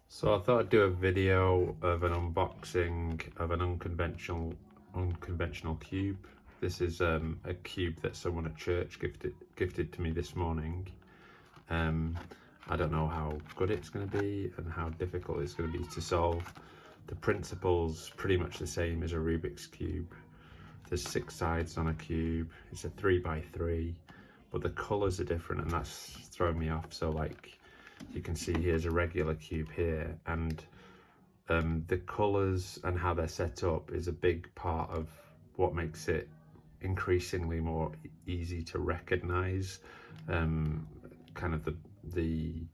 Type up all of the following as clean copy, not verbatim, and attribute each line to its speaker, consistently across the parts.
Speaker 1: So I thought I'd do a video of an unboxing of an unconventional cube. This is a cube that someone at church gifted to me this morning. I don't know how good it's going to be and how difficult it's going to be to solve. The principle's pretty much the same as a Rubik's cube. There's 6 sides on a cube. It's a 3x3, but the colours are different, and that's throwing me off. So like, you can see here's a regular cube here, and the colours and how they're set up is a big part of what makes it increasingly more easy to recognise kind of the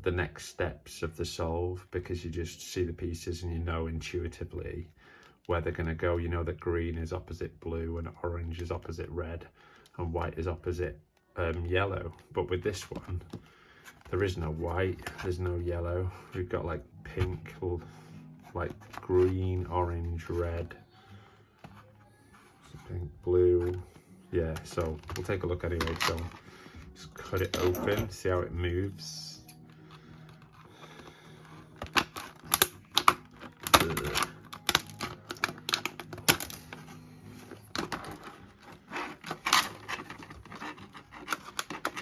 Speaker 1: next steps of the solve, because you just see the pieces and you know intuitively where they're going to go. You know that green is opposite blue and orange is opposite red and white is opposite yellow. But with this one, there is no white, there's no yellow. We've got like pink, like green, orange, red, pink, blue. Yeah, so we'll take a look anyway. So just cut it open, see how it moves.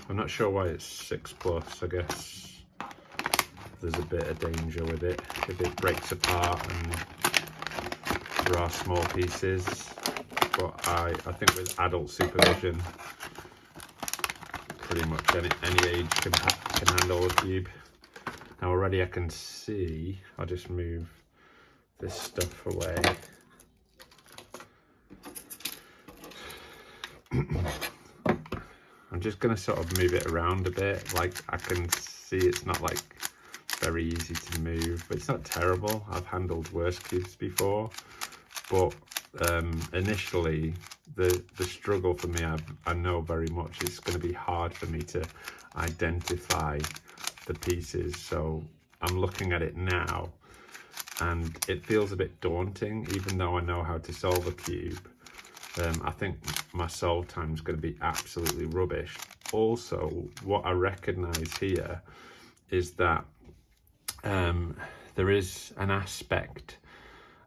Speaker 1: I'm not sure why it's 6+. I guess there's a bit of danger with it if it breaks apart and there are small pieces. But I think with adult supervision, pretty much any age can handle a cube. Now already I can see, I'll just move this stuff away. I'm just going to sort of move it around a bit. Like, I can see it's not like very easy to move, but it's not terrible. I've handled worse cubes before, but initially the struggle for me, I know very much it's going to be hard for me to identify the pieces. So I'm looking at it now and it feels a bit daunting, even though I know how to solve a cube. I think my solve time is going to be absolutely rubbish. Also, what I recognise here is that there is an aspect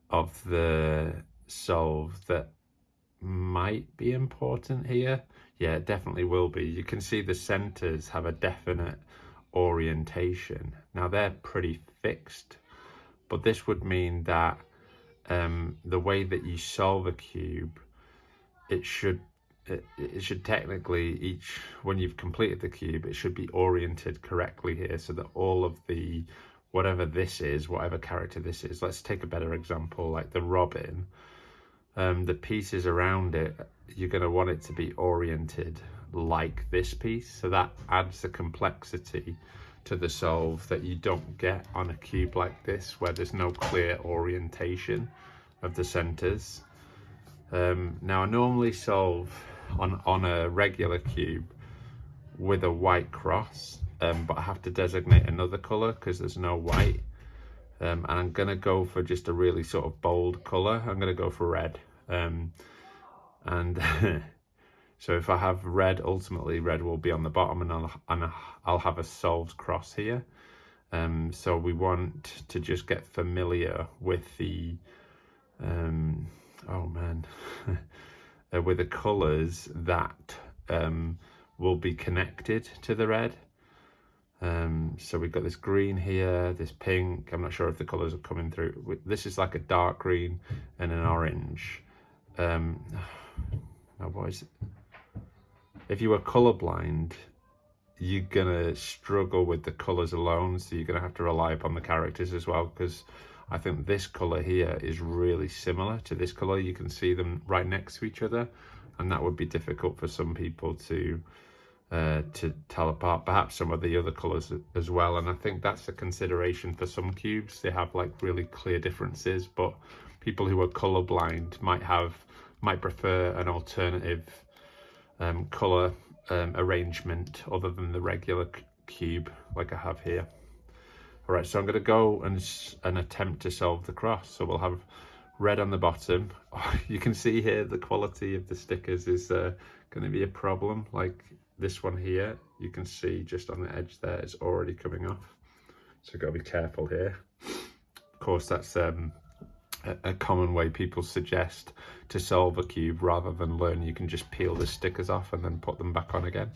Speaker 1: of the solve that might be important here. Yeah, it definitely will be. You can see the centres have a definite orientation. Now they're pretty fixed, but this would mean that the way that you solve a cube, it should technically, when you've completed the cube, it should be oriented correctly here, so that all of the, whatever this is, whatever character this is, let's take a better example, like the robin, the pieces around it, you're going to want it to be oriented like this piece. So that adds a complexity to the solve that you don't get on a cube like this, where there's no clear orientation of the centers. Now I normally solve on a regular cube with a white cross, but I have to designate another color because there's no white, and I'm gonna go for just a really sort of bold color. I'm gonna go for red, and so if I have red, ultimately red will be on the bottom, and I'll have a solved cross here. So we want to just get familiar with the oh man, with the colours that will be connected to the red. So we've got this green here, this pink. I'm not sure if the colours are coming through. This is like a dark green and an orange. Now what is it? If you were colourblind, you're gonna struggle with the colours alone, so you're gonna have to rely upon the characters as well, because I think this colour here is really similar to this colour. You can see them right next to each other, and that would be difficult for some people to tell apart. Perhaps some of the other colours as well, and I think that's a consideration for some cubes. They have like really clear differences, but people who are colourblind might prefer an alternative colour arrangement other than the regular cube like I have here. All right, so I'm going to go and attempt to solve the cross. So we'll have red on the bottom. Oh, you can see here the quality of the stickers is going to be a problem. Like this one here, you can see just on the edge there, it's already coming off. So you've got to be careful here. Of course, that's a common way people suggest to solve a cube, rather than learn you can just peel the stickers off and then put them back on again.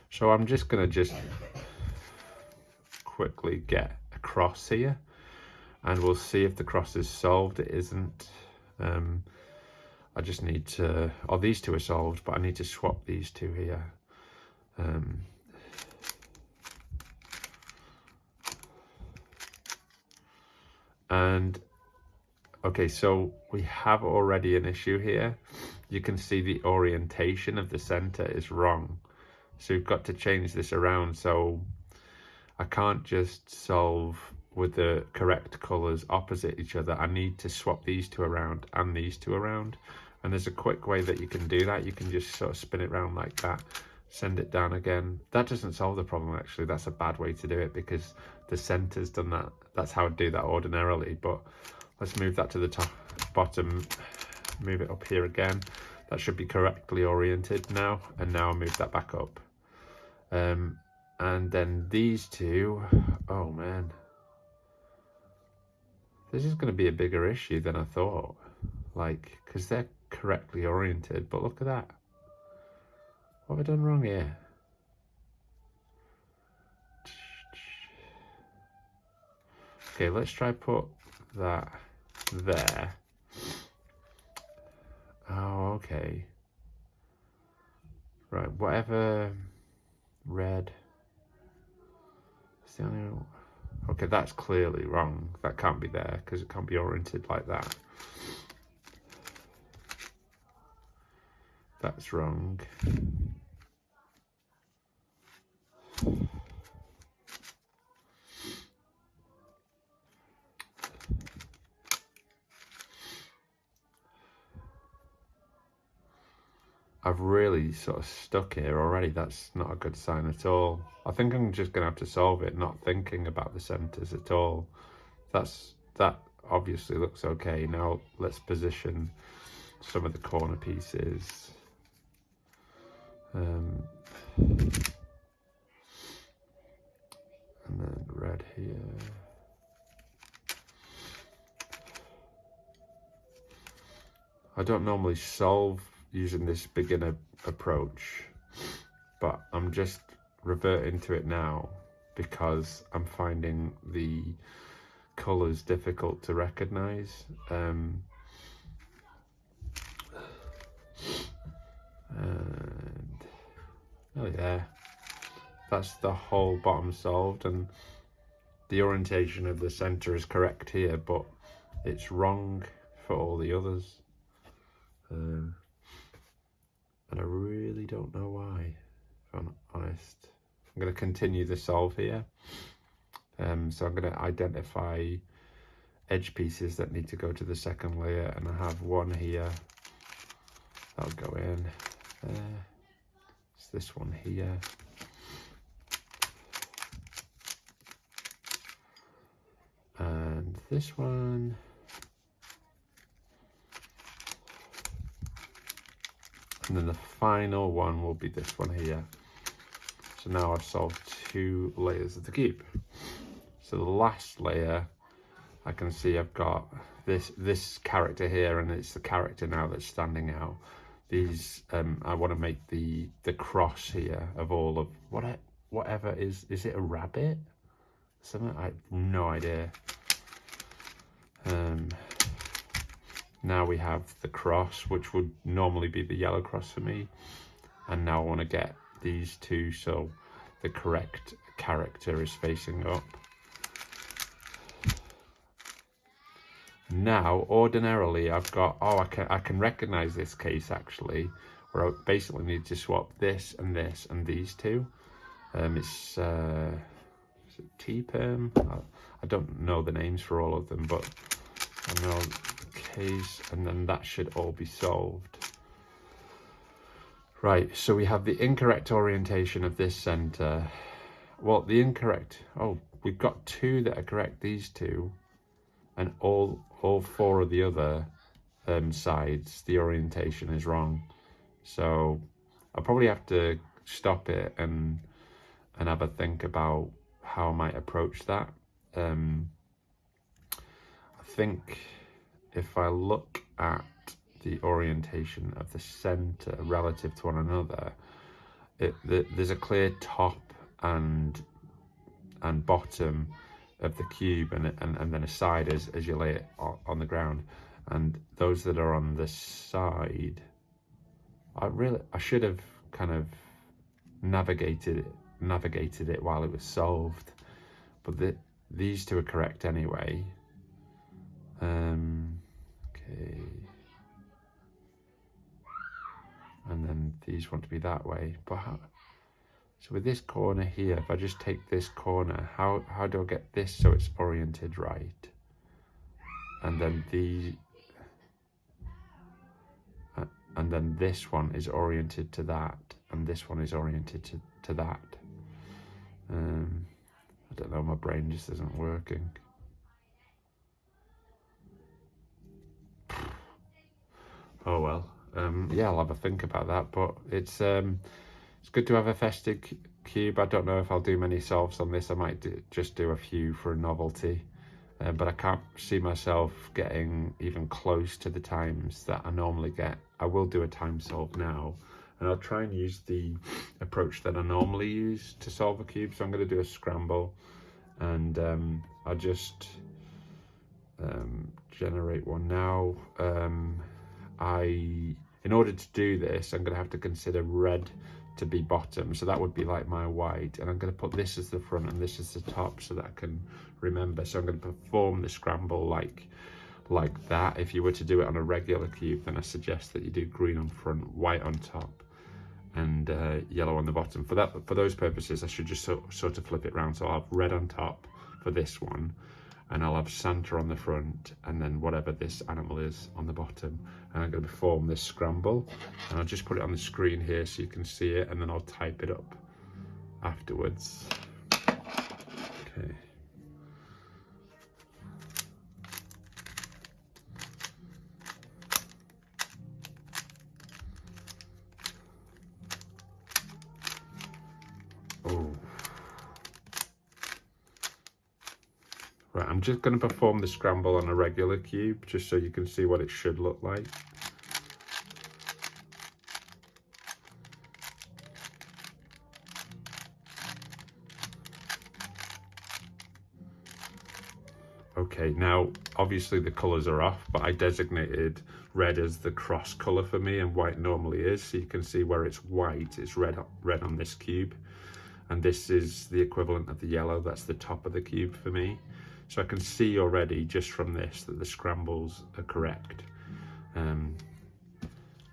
Speaker 1: So I'm just going to quickly get a cross here, and we'll see if the cross is solved. It isn't. I just need to, oh, these two are solved, but I need to swap these two here. And okay, so we have already an issue here. You can see the orientation of the center is wrong. So we've got to change this around. So I can't just solve with the correct colors opposite each other. I need to swap these two around and these two around. And there's a quick way that you can do that. You can just sort of spin it around like that, send it down again. That doesn't solve the problem, actually. That's a bad way to do it because the center's done that. That's how I'd do that ordinarily. But let's move that to the top, bottom, move it up here again. That should be correctly oriented now. And now I'll move that back up. And then these two, oh man. This is going to be a bigger issue than I thought. Like, because they're correctly oriented, but look at that. What have I done wrong here? Okay, let's try put that there. Oh, okay. Right, whatever. Red. It's the only... Okay, that's clearly wrong. That can't be there because it can't be oriented like that. That's wrong. I've really sort of stuck here already. That's not a good sign at all. I think I'm just going to have to solve it, not thinking about the centers at all. That obviously looks okay. Now let's position some of the corner pieces. And then red here. I don't normally solve using this beginner approach, but I'm just reverting to it now because I'm finding the colors difficult to recognize. And oh yeah, that's the whole bottom solved, and the orientation of the center is correct here, but it's wrong for all the others. And I really don't know why, if I'm honest. I'm going to continue the solve here. So I'm going to identify edge pieces that need to go to the second layer, and I have one here. That'll go in there. It's this one here. And this one. And then the final one will be this one here. So now I've solved 2 layers of the cube. So the last layer, I can see I've got this character here, and it's the character now that's standing out. These, I want to make the cross here of all of whatever is it a rabbit? Something, I have no idea. Now we have the cross, which would normally be the yellow cross for me. And now I want to get these two so the correct character is facing up. Now, ordinarily, I've got, I can recognize this case actually, where I basically need to swap this and these two. Is it T-perm? I don't know the names for all of them, but I know case, and then that should all be solved. Right, so we have the incorrect orientation of this center. Well, the incorrect, we've got 2 that are correct, these 2, and all 4 of the other sides, the orientation is wrong. So I'll probably have to stop it and have a think about how I might approach that. I think if I look at the orientation of the center relative to one another, there's a clear top and bottom of the cube, and then a side as you lay it on the ground. And those that are on the side, I should have kind of navigated it while it was solved, but these two are correct anyway. Okay, and then these want to be that way, but so with this corner here, if I just take this corner, how do I get this so it's oriented right? And then and then this one is oriented to that, and this one is oriented to that. I don't know, my brain just isn't working. Oh well, yeah, I'll have a think about that, but it's good to have a festive cube. I don't know if I'll do many solves on this. I might just do a few for a novelty, but I can't see myself getting even close to the times that I normally get. I will do a time solve now, and I'll try and use the approach that I normally use to solve a cube. So I'm going to do a scramble, and I'll just generate one now. In order to do this, I'm going to have to consider red to be bottom, so that would be like my white, and I'm going to put this as the front and this as the top so that I can remember. So I'm going to perform the scramble like that. If you were to do it on a regular cube, then I suggest that you do green on front, white on top, and yellow on the bottom. For those purposes, I should just sort of flip it around. So I'll have red on top for this one, and I'll have Santa on the front, and then whatever this animal is on the bottom. And I'm going to perform this scramble, and I'll just put it on the screen here so you can see it, and then I'll type it up afterwards. Okay. Oh. Right, I'm just going to perform the scramble on a regular cube, just so you can see what it should look like. Okay, now obviously the colours are off, but I designated red as the cross colour for me, and white normally is, so you can see where it's white, it's red on this cube, and this is the equivalent of the yellow, that's the top of the cube for me. So I can see already just from this that the scrambles are correct.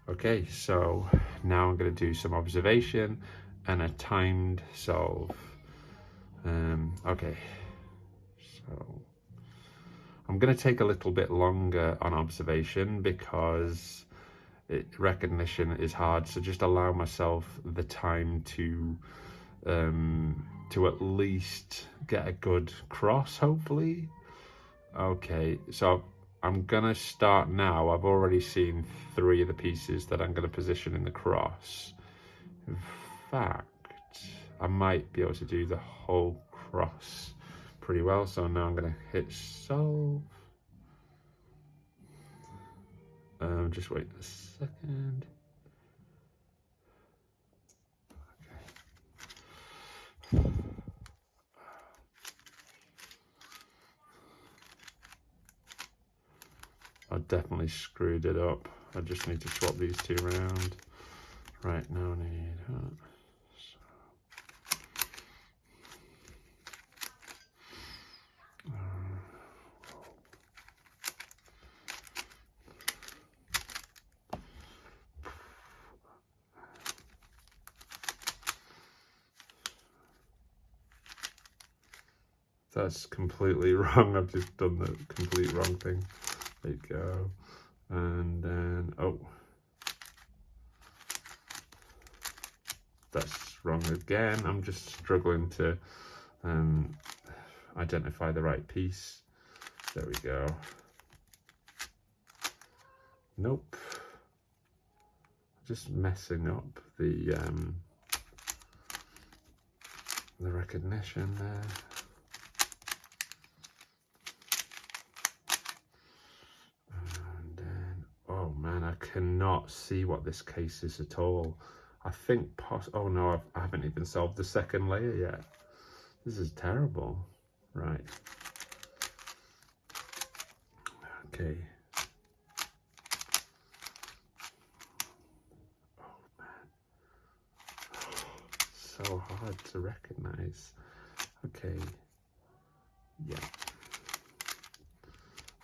Speaker 1: Okay, so now I'm going to do some observation and a timed solve. Okay, so I'm going to take a little bit longer on observation because recognition is hard, so just allow myself the time to at least get a good cross, hopefully. Okay, so I'm gonna start now. I've already seen 3 of the pieces that I'm gonna position in the cross. In fact, I might be able to do the whole cross pretty well. So now I'm gonna hit solve. Just wait a second. Okay. I definitely screwed it up. I just need to swap these 2 around. Right, now I need that's completely wrong. I've just done the complete wrong thing. There you go. And then, oh, that's wrong again. I'm just struggling to identify the right piece. There we go. Nope. Just messing up the recognition there. cannot see what this case is at all. I think oh no, I haven't even solved the second layer yet. This is terrible. Right. Okay. Oh man. So hard to recognize. Okay. Yeah.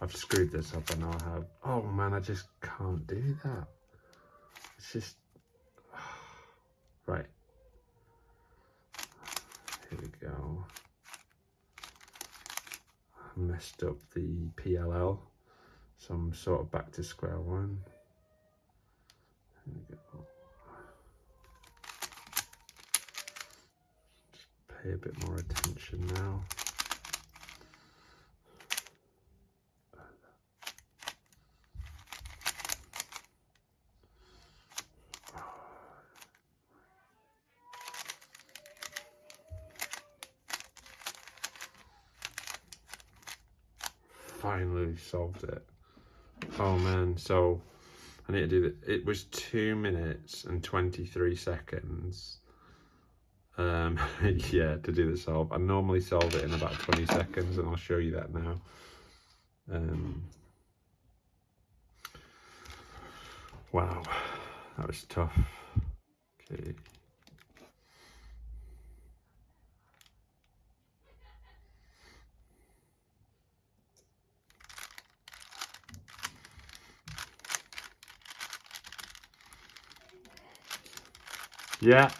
Speaker 1: I've screwed this up, I know I have. Oh man, I just can't do that. It's just... Right. Here we go. I messed up the PLL, so I'm sort of back to square one. Here we go. Just pay a bit more attention now. Finally solved it. Oh man, so I need to do that. It was 2 minutes and 23 seconds. Yeah, to do the solve. I normally solve it in about 20 seconds, and I'll show you that now. Wow, that was tough. Okay. Yeah.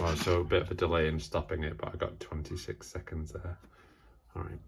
Speaker 1: Oh, so a bit of a delay in stopping it, but I got 26 seconds there. All right.